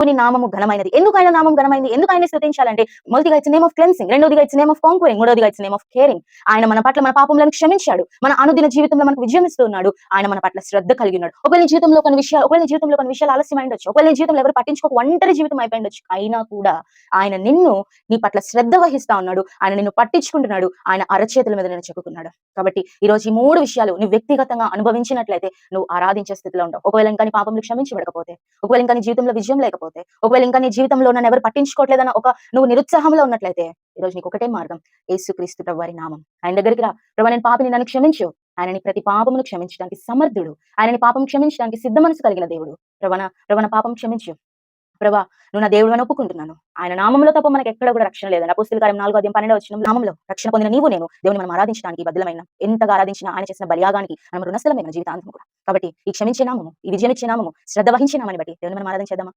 దేవుని నామము ఘనమైనది. ఎందుకు ఆయన నామం ఘనమైంది? ఎందుకు ఆయన్ని స్తుతించాలంటే మొదటిగా ఇట్స్ నేమ్ ఆఫ్ క్లెన్సింగ్, రెండోదిగా ఇట్స్ నేమ్ ఆఫ్ కాంక్వరింగ్, మూడోదిగా ఇట్స్ నేమ్ ఆఫ్ కేరింగ్. ఆయన మన పట్ల మన పాపములను క్షమించాడు. మన అనుదిన జీవితంలో మనకు విజయం ఇస్తూ ఉన్నాడు. ఆయన మన పట్ల శ్రద్ధ కలిగి ఉన్నాడు. ఒకవేళ నీ జీవితంలో ఆలస్యం అయ్యుండొచ్చు. ఒకవేళ నీ జీవితంలో ఎవరు పట్టించుకోక ఒంటరి జీవితం అయిపోయిండొచ్చు. అయినా కూడా ఆయన నీ పట్ల శ్రద్ధ వహిస్తా ఉన్నాడు. ఆయన నిన్ను పట్టించుకుంటున్నాడు. ఆయన అరచేతుల మీద నిన్ను చెక్కుకున్నాడు. కాబట్టి ఈ రోజు ఈ 3 విషయాలు నువ్వు వ్యక్తిగతంగా అనుభవించినట్లయితే నువ్వు ఆరాధించే స్థితిలో ఉండవు. ఒకవేళ ఇంకా నీ పాపములు క్షమించబడకపోతే, ఒకవేళ ఇంకా నీ జీవితంలో విజయం లేకపోతే, ఒకవేళ ఇంకా నీ జీవితంలో నన్నెవరు పట్టించుకోవట్లేదన్న నువ్వు నిరుత్సాహంలో ఉన్నట్లయితే ఈ రోజు నీకు ఒకటే మార్గం, యేసుక్రీస్తు ప్రభువారి నామం. ఆయన దగ్గరికి రా. ప్రభువా నేను పాపిని, నన్ను క్షమించు. ఆయన నీ ప్రతి పాపమును క్షమించడానికి సమర్థుడు. ఆయన నీ పాపం క్షమించడానికి సిద్ధ మనసు కలిగిన దేవుడు. ప్రభువా నా పాపం క్షమించు. ప్రభా నువ్వు నా దేవుడివని ఒప్పుకుంటున్నాను. ఆయన నామంలో తప్ప మనకి ఎక్కడ కూడా రక్షణ లేదని అపోస్తలుల కార్యం 4:12 నామంలో రక్షణ పొందిన నీవు నేను దేవుని మనం ఆరాధించడానికి బద్దలమైన ఎంతగా ఆరాధించినా ఆయన చేసిన బలియాగానికి మనం రుణస్థలమే మన జీవితాంతం కూడా. కాబట్టి ఈ క్షమించే నామము, ఈ విజయం ఇచ్చే నామము, శ్రద్ధ వహించే నామాన్ని బట్టి దేవుని మనం ఆరాధించేద్దామా?